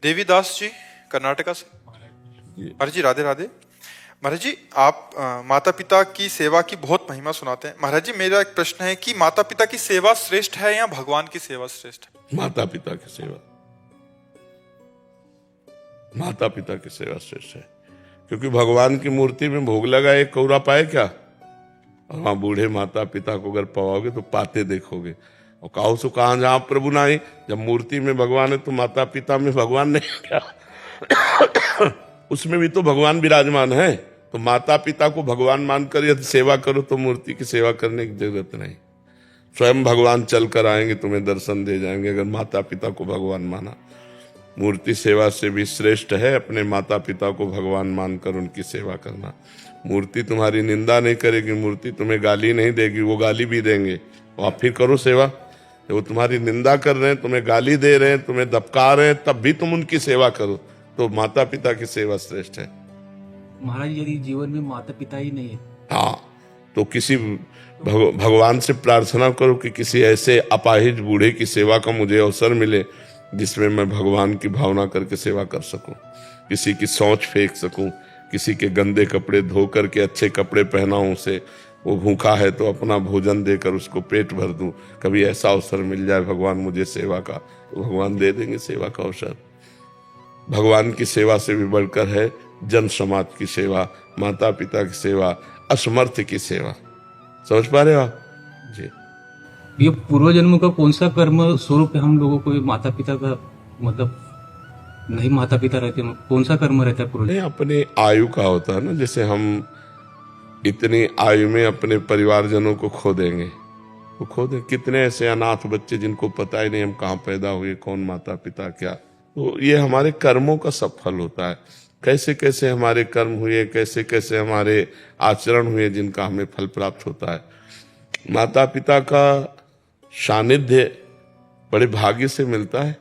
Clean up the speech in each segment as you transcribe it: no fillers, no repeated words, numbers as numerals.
देवीदास जी कर्नाटका से। महाराज जी राधे राधे। महाराज जी आप माता पिता की सेवा की बहुत महिमा सुनाते हैं। महाराज जी मेरा एक प्रश्न है कि माता पिता की सेवा श्रेष्ठ है या भगवान की सेवा श्रेष्ठ है? माता पिता की सेवा, माता पिता की सेवा श्रेष्ठ है, क्योंकि भगवान की मूर्ति में भोग लगा एक कौरा पाए क्या? और वहां बूढ़े माता पिता को अगर पाओगे तो पाते देखोगे। और काहो सो कहा जहां प्रभु ना ही, जब मूर्ति में भगवान है तो माता पिता में भगवान नहीं क्या? उसमें भी तो भगवान विराजमान है। तो माता पिता को भगवान मानकर यदि सेवा करो तो मूर्ति की सेवा करने की जरूरत नहीं। स्वयं भगवान चल कर आएंगे, तुम्हें दर्शन दे जाएंगे अगर माता पिता को भगवान माना। मूर्ति सेवा से भी श्रेष्ठ है अपने माता पिता को भगवान मानकर उनकी सेवा करना। मूर्ति तुम्हारी निंदा नहीं करेगी, मूर्ति तुम्हें गाली नहीं देगी, वो गाली भी देंगे तो आप फिर करो सेवा। वो तुम्हारी निंदा कर रहे हैं, तुम्हें गाली दे रहे हैं, तुम्हें दबका रहे हैं, तब भी तुम उनकी सेवा करो। तो माता पिता की सेवा श्रेष्ठ है। महाराज यदि जीवन में माता पिता ही नहीं है, हाँ, तो किसी भगवान से प्रार्थना करो कि किसी ऐसे अपाहिज बूढ़े की सेवा का मुझे अवसर मिले जिसमें मैं भगवान की भावना करके सेवा कर सकूं, किसी की सोच फेंक सकूं, किसी के गंदे कपड़े धो करके अच्छे कपड़े पहनाऊं उसे, वो भूखा है तो अपना भोजन देकर उसको पेट भर दूं। कभी ऐसा अवसर मिल जाए भगवान मुझे सेवा का, तो भगवान दे देंगे सेवा का अवसर। भगवान की सेवा से भी बढ़कर है जन समाज की सेवा, माता पिता की सेवा, असमर्थ की सेवा। समझ पा रहे हो आप जी? ये पूर्व जन्म का कौन सा कर्म स्वरूप है हम लोगों को माता पिता का, मतलब नहीं माता पिता रहते, कौन सा कर्म रहता है पूर्व? नहीं, अपने आयु का होता है ना। जैसे हम इतनी आयु में अपने परिवारजनों को खो देंगे, वो खो दें। कितने ऐसे अनाथ बच्चे जिनको पता ही नहीं हम कहाँ पैदा हुए, कौन माता पिता क्या। तो ये हमारे कर्मों का सब फल होता है। कैसे कैसे हमारे कर्म हुए, कैसे कैसे हमारे आचरण हुए जिनका हमें फल प्राप्त होता है। माता पिता का सानिध्य बड़े भाग्य से मिलता है,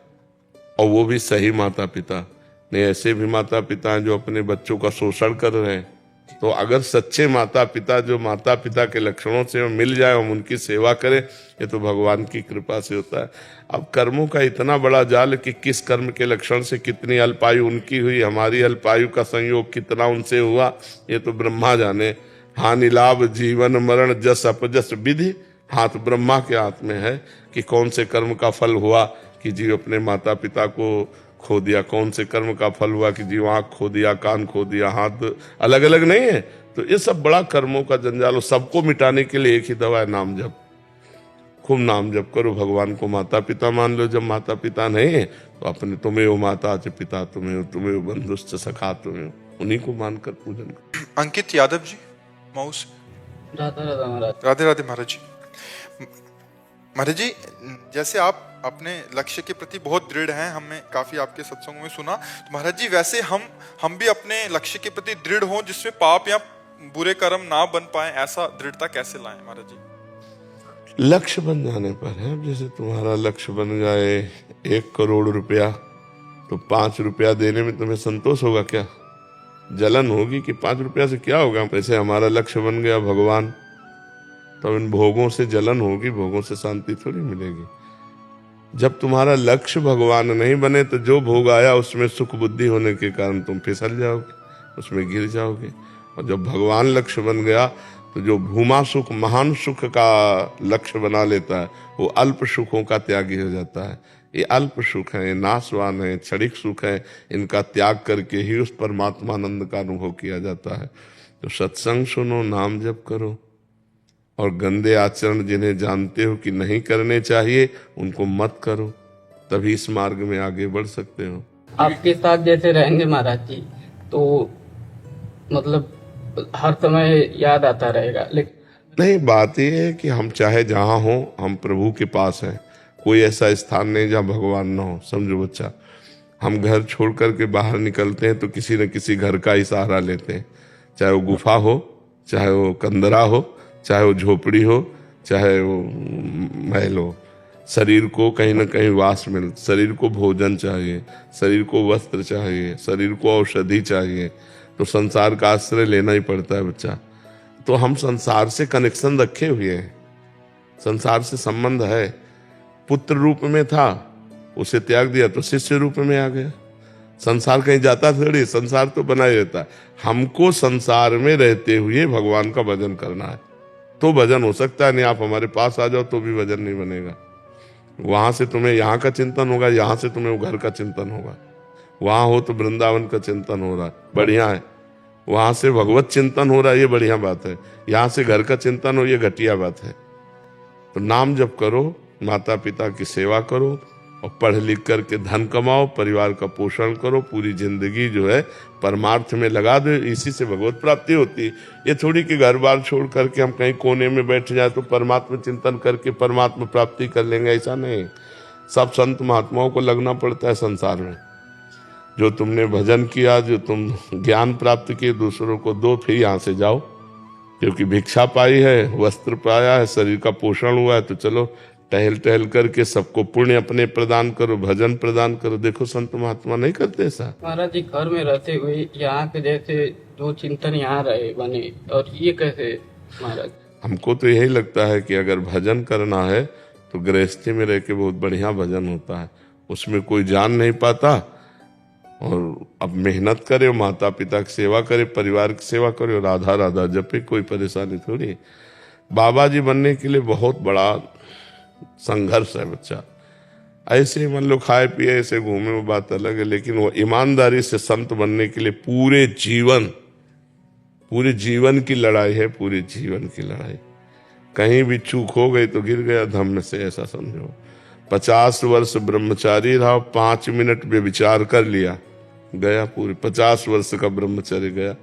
और वो भी सही माता पिता। नहीं, ऐसे भी माता पिता हैं जो अपने बच्चों का शोषण कर रहे हैं। तो अगर सच्चे माता पिता जो माता पिता के लक्षणों से मिल जाए, हम उनकी सेवा करें, ये तो भगवान की कृपा से होता है। अब कर्मों का इतना बड़ा जाल कि किस कर्म के लक्षण से कितनी अल्पायु उनकी हुई, हमारी अल्पायु का संयोग कितना उनसे हुआ, ये तो ब्रह्मा जाने। हानि लाभ जीवन मरण जस अपजस विधि हाथ ब्रह्मा के हाथ में है कि कौन से कर्म का फल हुआ कि जीव अपने माता पिता को खो दिया, कौन से कर्म का फल हुआ कि जीव आंख खो दिया, कान खो दिया, हाथ अलग अलग नहीं है। तो ये सब बड़ा कर्मों का जंजाल हो। सबको मिटाने के लिए एक ही दवा है, नाम जप। खूब नाम जप करो, भगवान को माता पिता मान लो। जब माता पिता नहीं है तो अपने तुम्हें वो माता च पिता तुम्हें वो बंधुश्च सखा तुम्हें, उन्हीं को मानकर पूजन करो। अंकित यादव जी मऊ से। राधा राधा महाराज। राधे राधे महाराज जी। महाराज जी जैसे आप अपने लक्ष्य के प्रति बहुत दृढ़ हैं, हमने काफी आपके सत्संगों में सुना। तो महाराज जी वैसे हम भी अपने लक्ष्य के प्रति दृढ़ हों जिसमें पाप या बुरे कर्म ना बन पाए, ऐसा दृढ़ता कैसे लाएं महाराज जी? लक्ष्य बन जाने पर है। जैसे तुम्हारा लक्ष्य बन जाए 1 करोड़ रुपया, तो 5 रुपया देने में तुम्हें संतोष होगा क्या? जलन होगी कि 5 रुपया से क्या होगा। वैसे हमारा लक्ष्य बन गया भगवान, तो इन भोगों से जलन होगी, भोगों से शांति थोड़ी मिलेगी। जब तुम्हारा लक्ष्य भगवान नहीं बने तो जो भोग आया उसमें सुख बुद्धि होने के कारण तुम फिसल जाओगे, उसमें गिर जाओगे। और जब भगवान लक्ष्य बन गया तो जो भूमा सुख महान सुख का लक्ष्य बना लेता है, वो अल्प सुखों का त्यागी हो जाता है। ये अल्प सुख है, नाशवान है, क्षणिक सुख है, इनका त्याग करके ही उस परमात्मानंद का अनुभव किया जाता है। तो सत्संग सुनो, नाम जप करो, और गंदे आचरण जिन्हें जानते हो कि नहीं करने चाहिए उनको मत करो, तभी इस मार्ग में आगे बढ़ सकते हो। आपके साथ जैसे रहेंगे महाराज जी, तो मतलब हर समय याद आता रहेगा। लेकिन नहीं, बात यह है कि हम चाहे जहाँ हो, हम प्रभु के पास हैं। कोई ऐसा स्थान नहीं जहाँ भगवान ना हो। समझो बच्चा, हम घर छोड़ करके बाहर निकलते हैं तो किसी न किसी घर का ही सहारा लेते हैं, चाहे वो गुफा हो, चाहे वो कंदरा हो, चाहे वो झोपड़ी हो, चाहे वो महल हो। शरीर को कहीं ना कहीं वास मिल, शरीर को भोजन चाहिए, शरीर को वस्त्र चाहिए, शरीर को औषधि चाहिए, तो संसार का आश्रय लेना ही पड़ता है बच्चा। तो हम संसार से कनेक्शन रखे हुए हैं, संसार से संबंध है। पुत्र रूप में था, उसे त्याग दिया तो शिष्य रूप में आ गया। संसार कहीं जाता थोड़ी, संसार तो बना ही रहता है। हमको संसार में रहते हुए भगवान का भजन करना है, तो भजन हो सकता है। नहीं आप हमारे पास आ जाओ तो भी भजन नहीं बनेगा। वहां से तुम्हें यहाँ का चिंतन होगा, यहाँ से तुम्हें वो घर का चिंतन होगा। वहां हो तो वृंदावन का चिंतन हो रहा है, बढ़िया है। वहां से भगवत चिंतन हो रहा है, ये बढ़िया बात है। यहाँ से घर का चिंतन हो, ये घटिया बात है। तो नाम जप करो, माता पिता की सेवा करो और पढ़ लिख करके धन कमाओ, परिवार का पोषण करो, पूरी जिंदगी जो है परमार्थ में लगा दो, इसी से भगवत प्राप्ति होती है। ये थोड़ी कि घर बार छोड़ करके हम कहीं कोने में बैठ जाए तो परमात्मा चिंतन करके परमात्मा प्राप्ति कर लेंगे, ऐसा नहीं। सब संत महात्माओं को लगना पड़ता है संसार में। जो तुमने भजन किया, जो तुम ज्ञान प्राप्त किए, दूसरों को दो, फिर यहाँ से जाओ। क्योंकि भिक्षा पाई है, वस्त्र पाया है, शरीर का पोषण हुआ है, तो चलो टहल टहल करके सबको पुण्य अपने प्रदान करो, भजन प्रदान करो। देखो संत महात्मा नहीं करते ऐसा। महाराज जी घर में रहते हुए यहाँ के जैसे जो चिंतन यहाँ रहे बने, और ये कैसे महाराज? हमको तो यही लगता है कि अगर भजन करना है तो गृहस्थी में रह के बहुत बढ़िया भजन होता है। उसमें कोई जान नहीं पाता, और अब मेहनत करे, माता पिता की सेवा करे, परिवार की सेवा करे और राधा राधा जपे, कोई परेशानी थोड़ी। बाबा जी बनने के लिए बहुत बड़ा संघर्ष है बच्चा। ऐसे ही मान लो खाए पिए ऐसे घूमे, वो बात अलग है, लेकिन वो ईमानदारी से संत बनने के लिए पूरे जीवन की लड़ाई है, पूरे जीवन की लड़ाई। कहीं भी चूक हो गई तो गिर गया धम्म से, ऐसा समझो। 50 वर्ष ब्रह्मचारी रहा, 5 मिनट में विचार कर लिया, गया पूरे 50 वर्ष का ब्रह्मचर्य गया।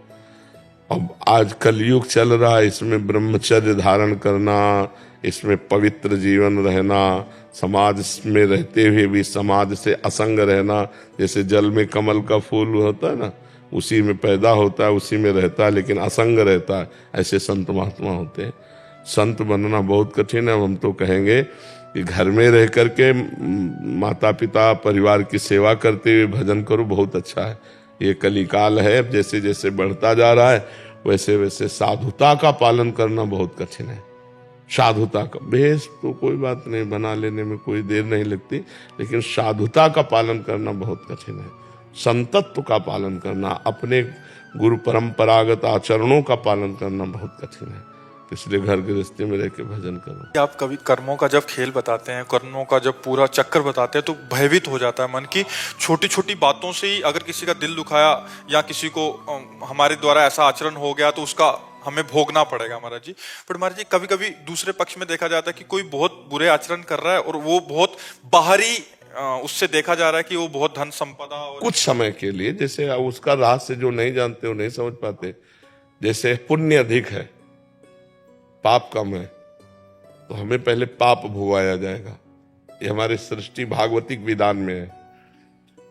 अब आज कलयुग चल रहा है, इसमें ब्रह्मचर्य धारण करना, इसमें पवित्र जीवन रहना, समाज में रहते हुए भी समाज से असंग रहना। जैसे जल में कमल का फूल होता है ना, उसी में पैदा होता है, उसी में रहता है, लेकिन असंग रहता है। ऐसे संत महात्मा होते हैं। संत बनना बहुत कठिन है। हम तो कहेंगे कि घर में रह करके माता पिता परिवार की सेवा करते हुए भजन करो, बहुत अच्छा है। ये कलिकाल है, जैसे जैसे बढ़ता जा रहा है वैसे वैसे साधुता का पालन करना बहुत कठिन है। साधुता का भेष तो कोई बात नहीं, बना लेने में कोई देर नहीं लगती, लेकिन साधुता का पालन करना बहुत कठिन है। संतत्व का पालन करना, अपने गुरु परंपरागत आचरणों का पालन करना बहुत कठिन है। इसलिए घर गृहस्थी में रह के भजन करो। आप कभी कर्मों का जब खेल बताते हैं, कर्मों का जब पूरा चक्कर बताते हैं, तो भयभीत हो जाता है मन की। छोटी छोटी बातों से ही अगर किसी का दिल दुखाया या किसी को हमारे द्वारा ऐसा आचरण हो गया तो उसका हमें भोगना पड़ेगा महाराज जी। पर महाराज जी कभी कभी दूसरे पक्ष में देखा जाता है कि कोई बहुत बुरे आचरण कर रहा है और वो बहुत बाहरी उससे देखा जा रहा है कि वो बहुत धन संपदा और कुछ समय के लिए, जैसे उसका रहस्य जो नहीं जानते वो नहीं समझ पाते। जैसे पुण्य अधिक है, पाप कम है, तो हमें पहले पाप भोगाया जाएगा। ये हमारे सृष्टि भागवतिक विधान में है।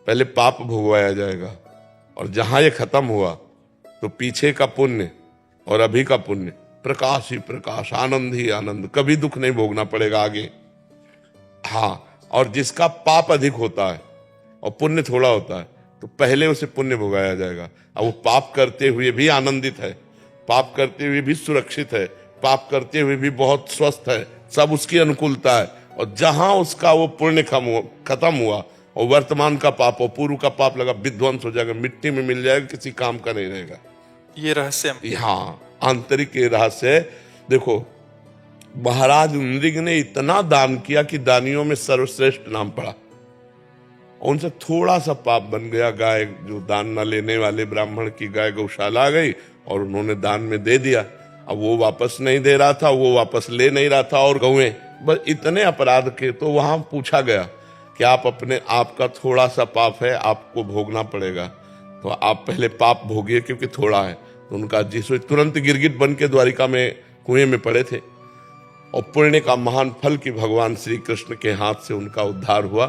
पहले पाप भोगाया जाएगा, और जहां ये खत्म हुआ तो पीछे का पुण्य और अभी का पुण्य, प्रकाश ही प्रकाश, आनंद ही आनंद, कभी दुख नहीं भोगना पड़ेगा आगे। हाँ, और जिसका पाप अधिक होता है और पुण्य थोड़ा होता है, तो पहले उसे पुण्य भोगाया जाएगा। अब वो पाप करते हुए भी आनंदित है, पाप करते हुए भी सुरक्षित है, पाप करते हुए भी बहुत स्वस्थ है, सब उसकी अनुकूलता है। और जहां उसका वो पुण्य खत्म हुआ और वर्तमान का पाप और पूर्व का पाप लगा, विध्वंस हो जाएगा, मिट्टी में मिल जाएगा, किसी काम का नहीं रहेगा। ये रहस्य, हाँ, आंतरिक ये रहस्य है। देखो महाराज नृग ने इतना दान किया कि दानियों में सर्वश्रेष्ठ नाम पड़ा। उनसे थोड़ा सा पाप बन गया, गाय जो दान न लेने वाले ब्राह्मण की गाय गौशाला आ गई और उन्होंने दान में दे दिया। अब वो वापस नहीं दे रहा था, वो वापस ले नहीं रहा था, और गौएं, बस इतने अपराध के। तो वहां पूछा गया कि आप अपने आप का थोड़ा सा पाप है, आपको भोगना पड़ेगा, तो आप पहले पाप भोगिए क्योंकि थोड़ा है। तो उनका जिससे तुरंत गिरगिट बन के द्वारिका में कुएं में पड़े थे, और पुण्य का महान फल कि भगवान श्री कृष्ण के हाथ से उनका उद्धार हुआ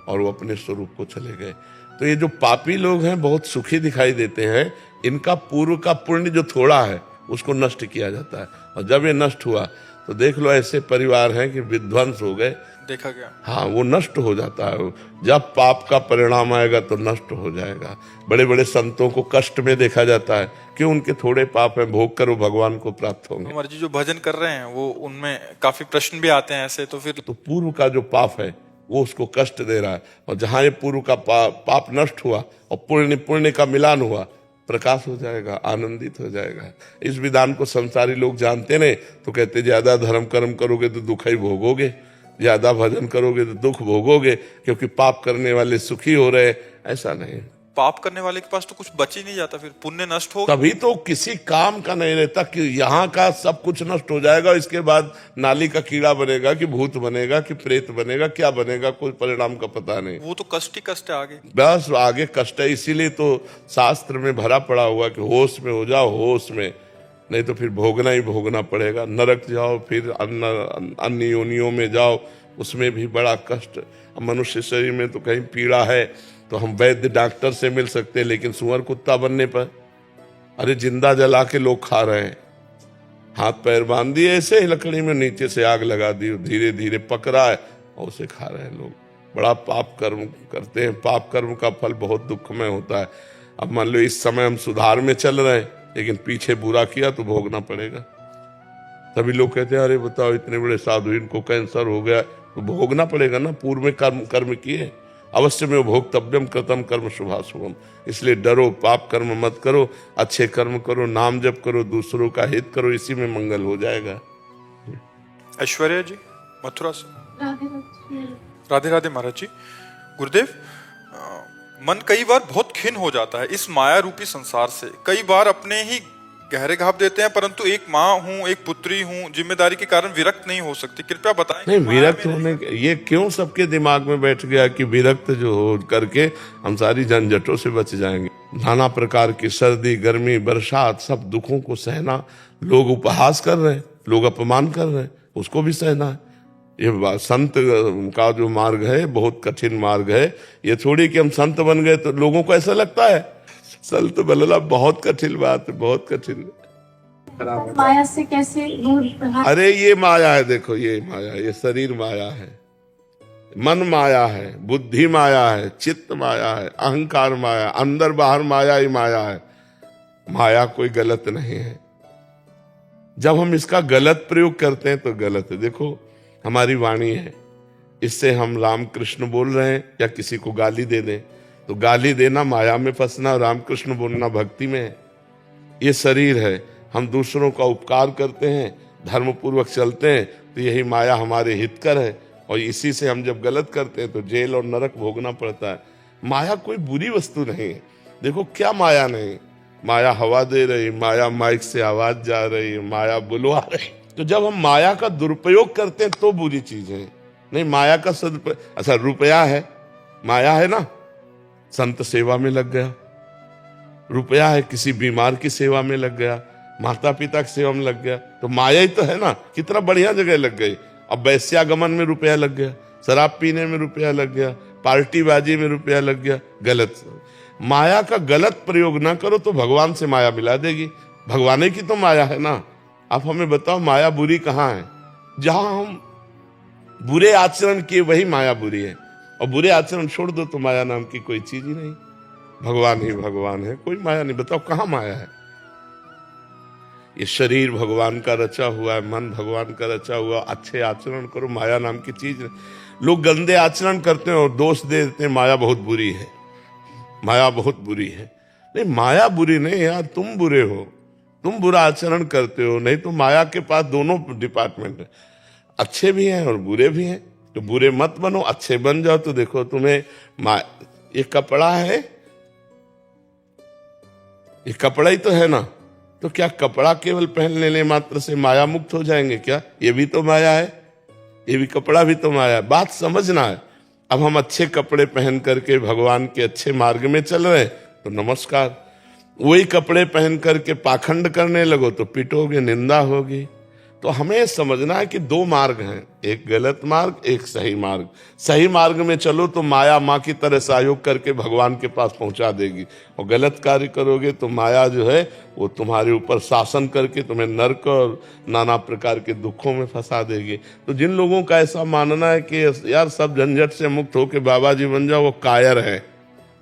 और वो अपने स्वरूप को चले गए। तो ये जो पापी लोग हैं बहुत सुखी दिखाई देते हैं, इनका पूर्व का पुण्य जो थोड़ा है उसको नष्ट किया जाता है, और जब ये नष्ट हुआ तो देख लो ऐसे परिवार हैं कि विध्वंस हो गए, देखा गया। हाँ, वो नष्ट हो जाता है। जब पाप का परिणाम आएगा तो नष्ट हो जाएगा। बड़े बड़े संतों को कष्ट में देखा जाता है, क्यों? उनके थोड़े पाप हैं, भोग कर वो भगवान को प्राप्त होंगे। कुंवर जी जो भजन कर रहे हैं वो उनमें काफी प्रश्न भी आते हैं ऐसे, तो फिर तो पूर्व का जो पाप है वो उसको कष्ट दे रहा है। और जहां ये पूर्व का पाप नष्ट हुआ और पुण्य पुण्य का मिलान हुआ, प्रकाश हो जाएगा, आनंदित हो जाएगा। इस विधान को संसारी लोग जानते नहीं, तो कहते ज्यादा धर्म कर्म करोगे तो दुख ही भोगोगे, ज्यादा भजन करोगे तो दुख भोगोगे, क्योंकि पाप करने वाले सुखी हो रहे। ऐसा नहीं, पाप करने वाले के पास तो कुछ बच ही नहीं जाता, फिर पुण्य नष्ट हो। तभी तो किसी काम का नहीं रहता कि यहाँ का सब कुछ नष्ट हो जाएगा, इसके बाद नाली का कीड़ा बनेगा कि भूत बनेगा कि प्रेत बनेगा, क्या बनेगा, कोई परिणाम का पता नहीं। वो तो कष्ट ही कष्ट है आगे। बस आगे कष्ट है। इसीलिए तो शास्त्र में भरा पड़ा हुआ कि होश में हो जाओ, होश में, नहीं तो फिर भोगना ही भोगना पड़ेगा। नरक जाओ, फिर अन्य योनियों में जाओ, उसमें भी बड़ा कष्ट। मनुष्य शरीर में तो कहीं पीड़ा है तो हम वैद्य डॉक्टर से मिल सकते हैं, लेकिन सुअर कुत्ता बनने पर, अरे जिंदा जला के लोग खा रहे हैं, हाथ पैर बांध दिए ऐसे ही लकड़ी में, नीचे से आग लगा दी, धीरे धीरे पक रहा है और उसे खा रहे हैं लोग। बड़ा पाप कर्म करते हैं। पाप कर्म का फल बहुत दुखमय होता है। अब मान लो इस समय हम सुधार में चल रहे हैं, लेकिन पीछे बुरा किया तो भोगना पड़ेगा। तभी लोग कहते हैं अरे बताओ इतने बड़े साधु, इनको कैंसर हो गया, तो भोगना पड़ेगा ना। पूर्व में कर्म किए, अवश्य में भोक्तव्यम कृतम कर्म शुभाशुभम। इसलिए डरो, पाप कर्म मत करो, अच्छे कर्म करो, नाम जप करो, दूसरों का हित करो, इसी में मंगल हो जाएगा। ऐश्वर्या जी मथुरा से। राधे राधे महाराज जी। गुरुदेव, मन कई बार बहुत खिन्न हो जाता है इस माया रूपी संसार से। कई बार अपने ही गहरे घाव देते हैं, परंतु एक माँ हूँ, एक पुत्री हूँ, जिम्मेदारी के कारण विरक्त नहीं हो सकती। कृपया बताएं। नहीं, विरक्त होने ये क्यों सबके दिमाग में बैठ गया कि विरक्त जो हो करके हम सारी झंझटों से बच जाएंगे। नाना प्रकार की सर्दी, गर्मी, बरसात, सब दुखों को सहना। लोग उपहास कर रहे हैं, लोग अपमान कर रहे हैं, उसको भी सहना है। ये संत का जो मार्ग है बहुत कठिन मार्ग है। ये थोड़ी कि हम संत बन गए तो लोगों को ऐसा लगता है संत बनना बहुत कठिन बात है, बहुत कठिन। माया से कैसे दूर? अरे ये माया है, देखो ये माया, ये शरीर माया है, मन माया है, बुद्धि माया है, चित्त माया है, अहंकार माया, अंदर बाहर माया ही माया है। माया कोई गलत नहीं है। जब हम इसका गलत प्रयोग करते हैं तो गलत है। देखो हमारी वाणी है, इससे हम राम कृष्ण बोल रहे हैं या किसी को गाली दे दें, तो गाली देना माया में फंसना, राम कृष्ण बोलना भक्ति में है। ये शरीर है, हम दूसरों का उपकार करते हैं, धर्म पूर्वक चलते हैं, तो यही माया हमारे हितकर है। और इसी से हम जब गलत करते हैं तो जेल और नरक भोगना पड़ता है। माया कोई बुरी वस्तु नहीं है। देखो क्या माया नहीं, माया हवा दे रही, माया माइक से आवाज जा रही, माया बुलवा रही। तो जब हम माया का दुरुपयोग करते हैं तो बुरी चीज है। नहीं, माया का सदुपयोग, अच्छा रुपया है, माया है ना, संत सेवा में लग गया, रुपया है किसी बीमार की सेवा में लग गया, माता पिता की सेवा में लग गया, तो माया ही तो है ना। कितना बढ़िया जगह लग गई। अब वैश्यागमन में रुपया लग गया, शराब पीने में रुपया लग गया, पार्टीबाजी में रुपया लग गया, गलत। माया का गलत प्रयोग ना करो तो भगवान से माया मिला देगी। भगवान की तो माया है ना। आप हमें बताओ माया बुरी कहाँ है? जहां हम बुरे आचरण किए वही माया बुरी है, और बुरे आचरण छोड़ दो तो माया नाम की कोई चीज ही नहीं। भगवान ही भगवान है, कोई माया नहीं। बताओ कहाँ माया है? ये शरीर भगवान का रचा हुआ है, मन भगवान का रचा हुआ। अच्छे आचरण करो, माया नाम की चीज नहीं। लोग गंदे आचरण करते हैं और दोष दे देते हैं माया बहुत बुरी है, माया बहुत बुरी है। नहीं, माया बुरी नहीं यार, तुम बुरे हो, तुम बुरा आचरण करते हो। नहीं तो माया के पास दोनों डिपार्टमेंट है, अच्छे भी हैं और बुरे भी हैं। तो बुरे मत बनो, अच्छे बन जाओ। तो देखो तुम्हें ये कपड़ा है, ये कपड़ा ही तो है ना, तो क्या कपड़ा केवल पहन लेने मात्र से माया मुक्त हो जाएंगे क्या? ये भी तो माया है, ये भी कपड़ा भी तो माया है। बात समझना है। अब हम अच्छे कपड़े पहन करके भगवान के अच्छे मार्ग में चल रहे हैं तो नमस्कार। वही कपड़े पहन करके पाखंड करने लगो तो पिटोगे, निंदा होगी। तो हमें समझना है कि दो मार्ग हैं, एक गलत मार्ग, एक सही मार्ग। सही मार्ग में चलो तो माया माँ की तरह सहयोग करके भगवान के पास पहुंचा देगी, और गलत कार्य करोगे तो माया जो है वो तुम्हारे ऊपर शासन करके तुम्हें नरक और नाना प्रकार के दुखों में फंसा देगी। तो जिन लोगों का ऐसा मानना है कि यार सब झंझट से मुक्त होकर बाबा जी बन जाओ, वो कायर है।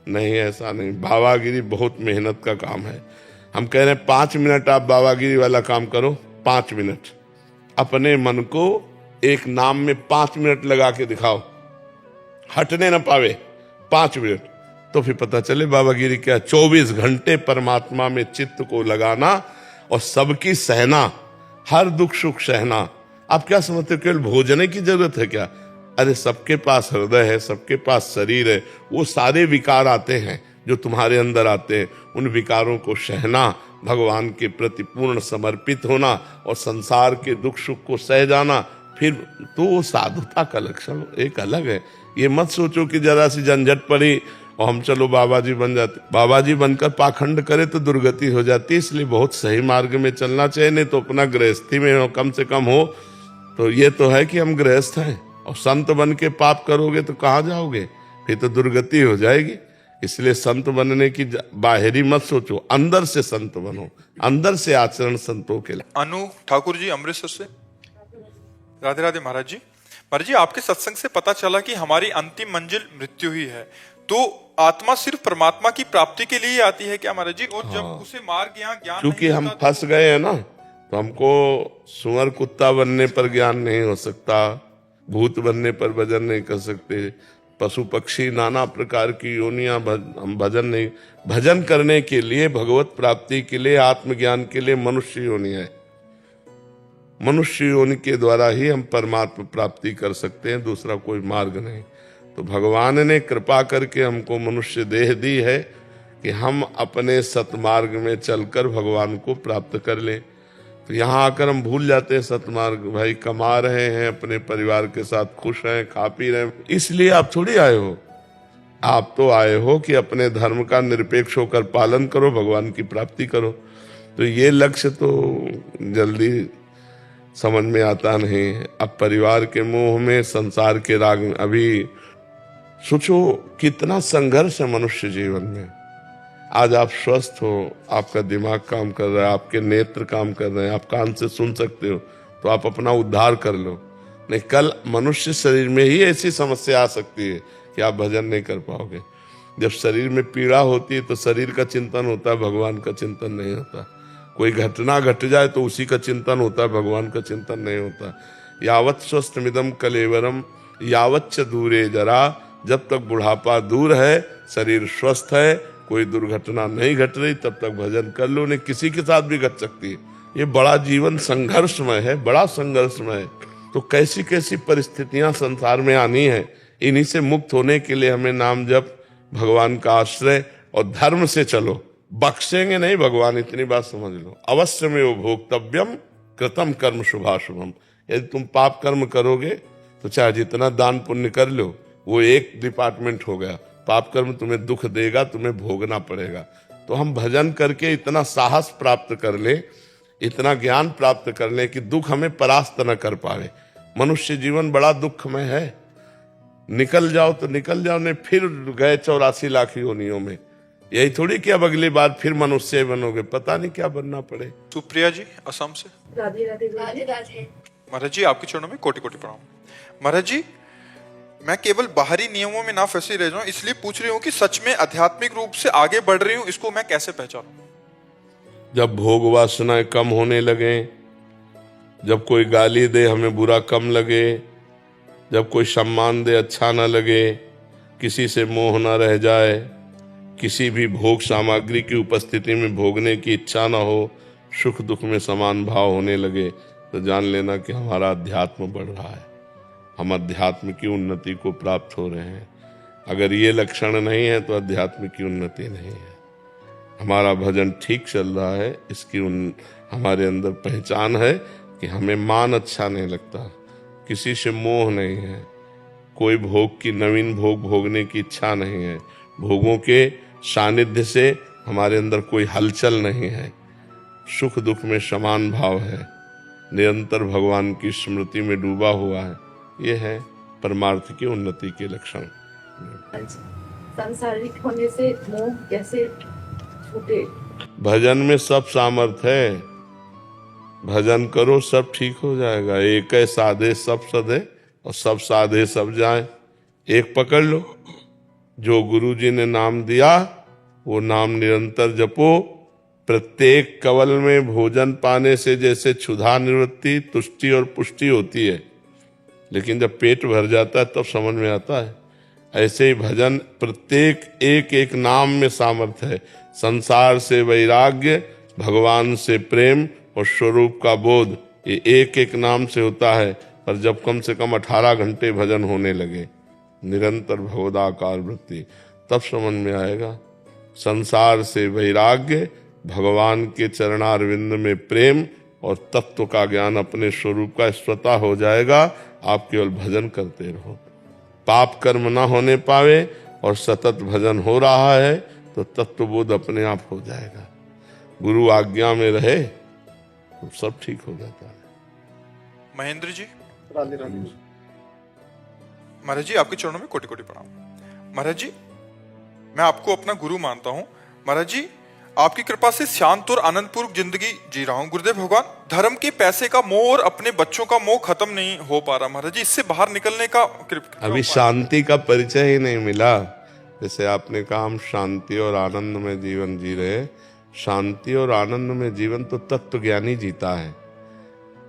नहीं, ऐसा नहीं। बाबागिरी बहुत मेहनत का काम है। हम कह रहे हैं 5 मिनट आप बाबागिरी वाला काम करो, 5 मिनट अपने मन को एक नाम में 5 मिनट लगा के दिखाओ, हटने ना पावे 5 मिनट, तो फिर पता चले बाबागिरी क्या। 24 घंटे परमात्मा में चित्त को लगाना और सबकी सहना, हर दुख सुख सहना। आप क्या समझते हो केवल भोजन की जरूरत है क्या? अरे सबके पास हृदय है, सबके पास शरीर है, वो सारे विकार आते हैं जो तुम्हारे अंदर आते हैं, उन विकारों को सहना, भगवान के प्रति पूर्ण समर्पित होना और संसार के दुख सुख को सह जाना, फिर तो वो साधुता का लक्षण एक अलग है। ये मत सोचो कि जरा सी झंझट पड़ी और हम चलो बाबा जी बन जाते। बाबा जी बनकर पाखंड करे तो दुर्गति हो जाती है, इसलिए बहुत सही मार्ग में चलना चाहिए। नहीं तो अपना गृहस्थी में कम से कम हो तो ये तो है कि हम गृहस्थ हैं, और संत बन के पाप करोगे तो कहाँ जाओगे, फिर तो दुर्गति हो जाएगी। इसलिए संत बनने की बाहरी मत सोचो, अंदर से संत बनो, अंदर से आचरण संतों के लिए। अनु ठाकुर जी अमृतसर से, राधे राधे महाराज जी। महाराज जी, आपके सत्संग से पता चला कि हमारी अंतिम मंजिल मृत्यु ही है, तो आत्मा सिर्फ परमात्मा की प्राप्ति के लिए आती है क्या महाराज जी? और जब उसे मार्ग या ज्ञान क्योंकि नहीं हम होता फंस गए हैं ना, तो हमको सुअर कुत्ता बनने पर ज्ञान नहीं हो सकता, भूत बनने पर भजन नहीं कर सकते, पशु पक्षी नाना प्रकार की योनियां हम भजन नहीं। भजन करने के लिए, भगवत प्राप्ति के लिए, आत्मज्ञान के लिए मनुष्य योनि है। मनुष्य योनि के द्वारा ही हम परमात्मा प्राप्ति कर सकते हैं, दूसरा कोई मार्ग नहीं। तो भगवान ने कृपा करके हमको मनुष्य देह दी है कि हम अपने सतमार्ग में चलकर भगवान को प्राप्त कर लें। तो यहाँ आकर हम भूल जाते हैं सतमार्ग। भाई कमा रहे हैं, अपने परिवार के साथ खुश हैं, खा पी रहे हैं, इसलिए आप थोड़ी आए हो। आप तो आए हो कि अपने धर्म का निरपेक्ष होकर पालन करो, भगवान की प्राप्ति करो। तो ये लक्ष्य तो जल्दी समझ में आता नहीं है। अब परिवार के मोह में, संसार के राग में, अभी सोचो कितना संघर्ष है मनुष्य जीवन में। आज आप स्वस्थ हो, आपका दिमाग काम कर रहा है, आपके नेत्र काम कर रहे हैं, आप कान से सुन सकते हो, तो आप अपना उद्धार कर लो। नहीं, कल मनुष्य शरीर में ही ऐसी समस्या आ सकती है कि आप भजन नहीं कर पाओगे। जब शरीर में पीड़ा होती है तो शरीर का चिंतन होता है, भगवान का चिंतन नहीं होता। कोई घटना घट जाए तो उसी का चिंतन होता है, भगवान का चिंतन नहीं होता। यावत स्वस्थमिदम कलेवरम यावच्च दूरे जरा, जब तक बुढ़ापा दूर है, शरीर स्वस्थ है, कोई दुर्घटना नहीं घट रही, तब तक भजन कर लो। नहीं, किसी के साथ भी घट सकती है। ये बड़ा जीवन संघर्षमय है, बड़ा संघर्षमय है। तो कैसी कैसी परिस्थितियां संसार में आनी है, इन्हीं से मुक्त होने के लिए हमें नाम जप, भगवान का आश्रय और धर्म से चलो। बख्शेंगे नहीं भगवान, इतनी बात समझ लो। अवश्य में वो भोक्तव्यम कृतम कर्म शुभाशुभम। यदि तुम पाप कर्म करोगे तो चाहे जितना दान पुण्य कर लो, वो एक डिपार्टमेंट हो गया। पाप कर्म तुम्हें दुख देगा, तुम्हें भोगना पड़ेगा। तो हम भजन करके इतना साहस प्राप्त कर ले, इतना ज्ञान प्राप्त कर ले कि दुख हमें परास्त न कर पावे। मनुष्य जीवन बड़ा दुखमय है। निकल जाओ तो निकल जाओ, नहीं फिर गए 84 लाख योनियों में। यही थोड़ी कि अब अगली बार फिर मनुष्य बनोगे, पता नहीं क्या बनना पड़े। सुप्रिया जी असम से, राधे राधे राधे राधे। महाराज जी आपके चरणों में कोटि कोटि प्रणाम। महाराज जी, मैं केवल बाहरी नियमों में ना फंसी रह जाऊं, इसलिए पूछ रही हूँ कि सच में आध्यात्मिक रूप से आगे बढ़ रही हूँ, इसको मैं कैसे पहचानूं? जब भोग वासनाएं कम होने लगे, जब कोई गाली दे हमें बुरा कम लगे, जब कोई सम्मान दे अच्छा ना लगे, किसी से मोह ना रह जाए, किसी भी भोग सामग्री की उपस्थिति में भोगने की इच्छा ना हो, सुख दुख में समान भाव होने लगे, तो जान लेना कि हमारा अध्यात्म बढ़ रहा है, हम अध्यात्म की उन्नति को प्राप्त हो रहे हैं। अगर ये लक्षण नहीं है तो अध्यात्म की उन्नति नहीं है। हमारा भजन ठीक चल रहा है, इसकी हमारे अंदर पहचान है कि हमें मान अच्छा नहीं लगता, किसी से मोह नहीं है, कोई भोग की नवीन भोग भोगने की इच्छा नहीं है, भोगों के सानिध्य से हमारे अंदर कोई हलचल नहीं है, सुख दुख में समान भाव है, निरंतर भगवान की स्मृति में डूबा हुआ है। ये है परमार्थ की उन्नति के लक्षण। सांसारिक होने से मोह कैसे छूटे? भजन में सब सामर्थ है, भजन करो सब ठीक हो जाएगा। एक है साधे सब सधे और सब साधे सब जाए। एक पकड़ लो, जो गुरु जी ने नाम दिया वो नाम निरंतर जपो। प्रत्येक कवल में भोजन पाने से जैसे क्षुधा निवृत्ति, तुष्टि और पुष्टि होती है, लेकिन जब पेट भर जाता है तब समझ में आता है ऐसे ही भजन प्रत्येक एक एक नाम में सामर्थ्य है। संसार से वैराग्य, भगवान से प्रेम और स्वरूप का बोध, ये एक एक नाम से होता है। पर जब कम से कम 18 घंटे भजन होने लगे, निरंतर भगवदाकार वृत्ति, तब समझ में आएगा। संसार से वैराग्य, भगवान के चरणारविंद में प्रेम और तत्व का ज्ञान अपने स्वरूप का स्वतः हो जाएगा। आप केवल भजन करते रहो, पाप कर्म ना होने पावे और सतत भजन हो रहा है तो तत्वबोध अपने आप हो जाएगा। गुरु आज्ञा में रहे तो सब ठीक हो जाता है। महेंद्र जी, महाराज जी आपके चरणों में कोटि कोटि प्रणाम। महाराज जी, मैं आपको अपना गुरु मानता हूँ। महाराज जी, आपकी कृपा से शांत और आनंदपूर्वक जिंदगी जी रहा हूँ। गुरुदेव भगवान, धर्म के पैसे का मोह और अपने बच्चों का मोह खत्म नहीं हो पा रहा। महाराज जी, इससे बाहर निकलने का अभी शांति का परिचय ही नहीं मिला। जैसे आपने कहा हम शांति और आनंद में जीवन जी रहे। शांति और आनंद में जीवन तो तत्व ज्ञानी जीता है।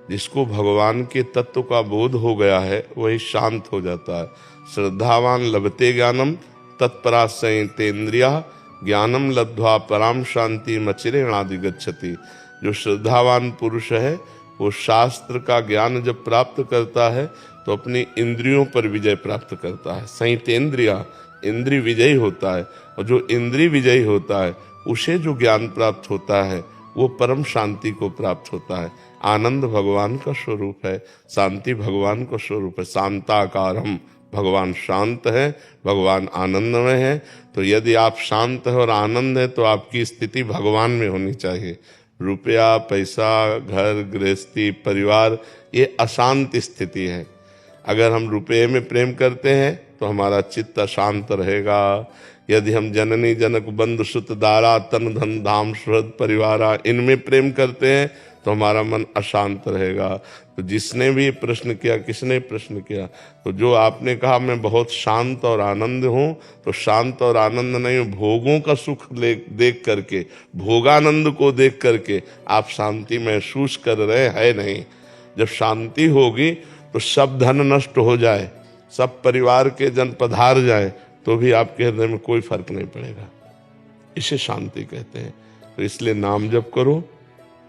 जिसको भगवान के तत्व का बोध हो गया है वही शांत हो जाता है। श्रद्धावान लभते ज्ञानम तत्परा संयतेन्द्रिया ज्ञानम लब्ध्वा पराम शांति मचिरेणादि गच्छति। जो श्रद्धावान पुरुष है वो शास्त्र का ज्ञान जब प्राप्त करता है तो अपनी इंद्रियों पर विजय प्राप्त करता है। संयतेन्द्रिया, इंद्रिय विजयी होता है। और जो इंद्रिय विजयी होता है उसे जो ज्ञान प्राप्त होता है वो परम शांति को प्राप्त होता है। आनंद भगवान का स्वरूप है, शांति भगवान का स्वरूप है। शांताकारम, भगवान शांत है, भगवान आनंद में है। तो यदि आप शांत है और आनंद है तो आपकी स्थिति भगवान में होनी चाहिए। रुपया, पैसा, घर गृहस्थी, परिवार, ये अशांत स्थिति है। अगर हम रुपये में प्रेम करते हैं तो हमारा चित्त अशांत रहेगा। यदि हम जननी जनक बंधु सुत दारा तन धन धाम सुहृद परिवारा, इनमें प्रेम करते हैं तो हमारा मन अशांत रहेगा। तो जिसने भी प्रश्न किया, किसने प्रश्न किया, तो जो आपने कहा मैं बहुत शांत और आनंद हूँ, तो शांत और आनंद नहीं, भोगों का सुख देख करके, भोगानंद को देख करके आप शांति महसूस कर रहे हैं नहीं। जब शांति होगी तो सब धन नष्ट हो जाए, सब परिवार के जन पधार जाए तो भी आपके हृदय में कोई फर्क नहीं पड़ेगा। इसे शांति कहते हैं। तो इसलिए नाम जप करो,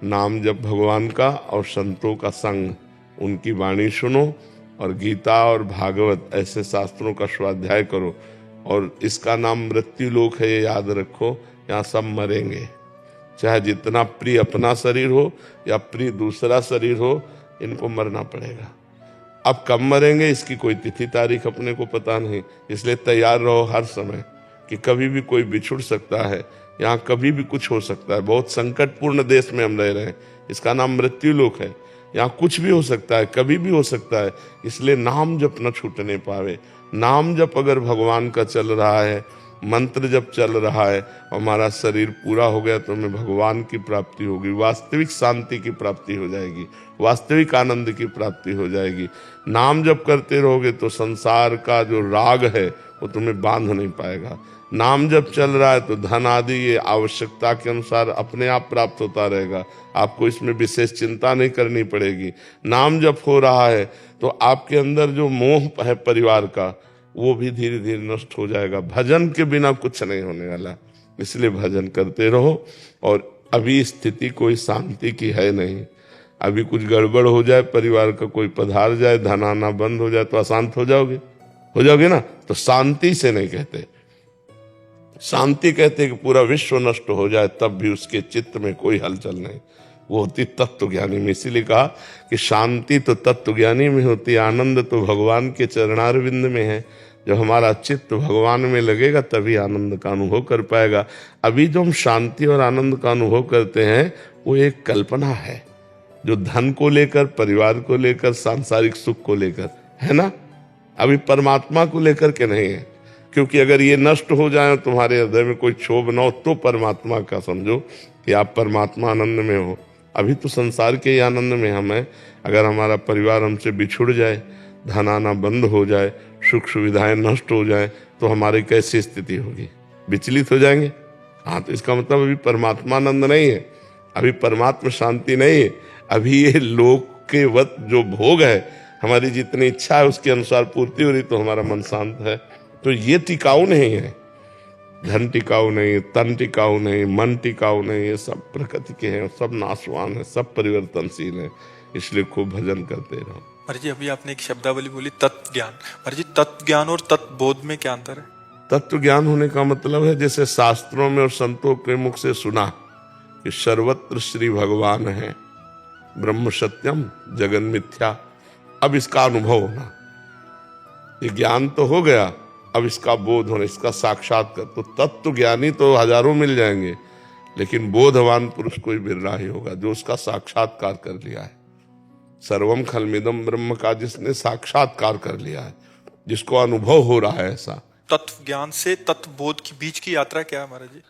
नाम जप भगवान का और संतों का संग, उनकी वाणी सुनो और गीता और भागवत ऐसे शास्त्रों का स्वाध्याय करो। और इसका नाम मृत्यु लोक है, ये याद रखो। यहाँ सब मरेंगे, चाहे जितना प्रिय अपना शरीर हो या प्रिय दूसरा शरीर हो, इनको मरना पड़ेगा। अब कब मरेंगे इसकी कोई तिथि तारीख अपने को पता नहीं, इसलिए तैयार रहो हर समय कि कभी भी कोई बिछुड़ सकता है, यहाँ कभी भी कुछ हो सकता है। बहुत संकटपूर्ण देश में हम रह रहे हैं, इसका नाम मृत्यु लोक है। यहाँ कुछ भी हो सकता है, कभी भी हो सकता है। इसलिए नाम जप न छूटने पावे। नाम जप अगर भगवान का चल रहा है, मंत्र जब चल रहा है, हमारा शरीर पूरा हो गया तो हमें भगवान की प्राप्ति होगी, वास्तविक शांति की प्राप्ति हो जाएगी, वास्तविक आनंद की प्राप्ति हो जाएगी। नाम जप करते रहोगे तो संसार का जो राग है वो तुम्हें बांध नहीं पाएगा। नाम जब चल रहा है तो धन आदि ये आवश्यकता के अनुसार अपने आप प्राप्त होता रहेगा, आपको इसमें विशेष चिंता नहीं करनी पड़ेगी। नाम जप हो रहा है तो आपके अंदर जो मोह है परिवार का, वो भी धीरे धीरे नष्ट हो जाएगा। भजन के बिना कुछ नहीं होने वाला, इसलिए भजन करते रहो। और अभी स्थिति कोई शांति की है नहीं। अभी कुछ गड़बड़ हो जाए, परिवार का कोई पधार जाए, धन आना बंद हो जाए तो अशांत हो जाओगे ना। तो शांति से नहीं कहते, शांति कहते कि पूरा विश्व नष्ट हो जाए तब भी उसके चित्त में कोई हलचल नहीं, वो होती तत्व ज्ञानी में। इसीलिए कहा कि शांति तो तत्व ज्ञानी में होती, आनंद तो भगवान के चरणारविंद में है। जब हमारा चित्त भगवान में लगेगा तभी आनंद का अनुभव कर पाएगा। अभी जो हम शांति और आनंद का अनुभव करते हैं वो एक कल्पना है, जो धन को लेकर, परिवार को लेकर, सांसारिक सुख को लेकर है ना, अभी परमात्मा को लेकर के नहीं है। क्योंकि अगर ये नष्ट हो जाए, तुम्हारे हृदय में कोई क्षोभ न हो, तो परमात्मा का समझो कि आप परमात्मा आनंद में हो। अभी तो संसार के ही आनंद में हम हैं। अगर हमारा परिवार हमसे बिछुड़ जाए, धन आना बंद हो जाए, सुख सुविधाएं नष्ट हो जाए, तो हमारी कैसी स्थिति होगी? विचलित हो जाएंगे। हाँ, तो इसका मतलब अभी परमात्मा आनंद नहीं है, अभी परमात्मा शांति नहीं है। अभी ये लोक के वत जो भोग है, हमारी जितनी इच्छा है उसके अनुसार पूर्ति हो रही, तो हमारा मन शांत है। तो ये टिकाऊ नहीं है, धन टिकाऊ नहीं, तन टिकाऊ नहीं, मन टिकाऊ नहीं, ये सब प्रकृति के हैं, सब नाशवान है, सब परिवर्तनशील है। इसलिए खूब भजन करते रहो। महाराज जी अभी आपने एक शब्दावली बोली तत्व ज्ञान, महाराज जी तत्व ज्ञान और तत्व बोध में क्या अंतर है? तत्व ज्ञान होने का मतलब है जैसे शास्त्रों में और संतों के मुख से सुना कि सर्वत्र श्री भगवान है, ब्रह्म सत्यम जगन मिथ्या, अब इसका अनुभव होना। ये ज्ञान तो हो गया, अब इसका बोध होना, इसका साक्षात्कार। तो तत्व ज्ञानी तो हजारों मिल जाएंगे, लेकिन बोधवान पुरुष कोई बिरला ही होगा जो उसका साक्षात्कार कर लिया है। सर्वम खलमिदम ब्रह्म का जिसने साक्षात्कार कर लिया है, जिसको अनुभव हो रहा है ऐसा। तत्व ज्ञान से तत्व बोध के बीच की यात्रा क्या है महाराज जी?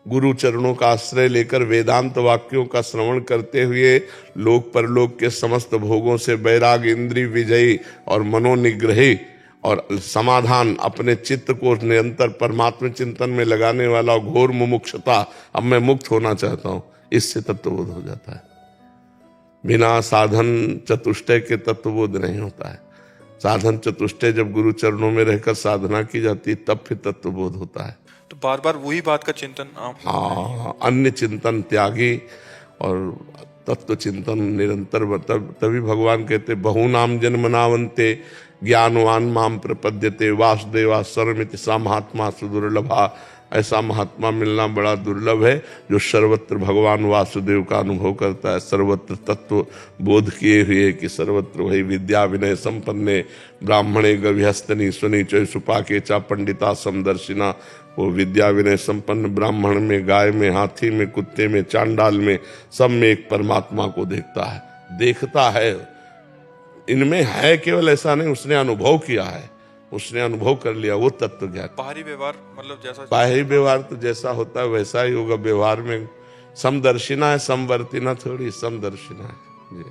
गुरु चरणों का आश्रय लेकर वेदांत वाक्यों का श्रवण करते हुए लोक परलोक के समस्त भोगों से वैराग, इंद्रिय विजयी और मनोनिग्रही और समाधान, अपने चित्त को निरंतर परमात्मा चिंतन में लगाने वाला घोर मुमुक्षुता, अब मैं मुक्त होना चाहता हूं, इससे तत्वबोध हो जाता है। बिना साधन चतुष्टय के तत्वबोध नहीं होता है। साधन चतुष्टय जब गुरु चरणों में रहकर साधना की जाती है तब फिर तत्वबोध होता है। तो बार बार वही बात का चिंतन आप हाँ, अन्य चिंतन त्यागी और तत्व चिंतन निरंतर, तभी भगवान कहते बहु नाम जन्मनावंते ज्ञानवान माम प्रपद्यते वासुदेवा सर्वमिति सा महात्मा सुदुर्लभा। ऐसा महात्मा मिलना बड़ा दुर्लभ है जो सर्वत्र भगवान वासुदेव का अनुभव करता है, सर्वत्र तत्व बोध किए हुए कि सर्वत्र वही विद्या विनय संपन्ने ब्राह्मणे गविहस्तनी सुनी चय सुपाके चा पंडिता समदर्शिना। वो विद्या विनय संपन्न ब्राह्मण में, गाय में, हाथी में, कुत्ते में, चांडाल में, सब में एक परमात्मा को देखता है। इनमें है केवल ऐसा नहीं, उसने अनुभव किया है, उसने अनुभव कर लिया, वो तत्व ज्ञान। बाहरी व्यवहार मतलब जैसा बाहरी व्यवहार तो जैसा होता है वैसा ही होगा। व्यवहार में समदर्शिना है, समवर्तिना थोड़ी, समदर्शिना है जी।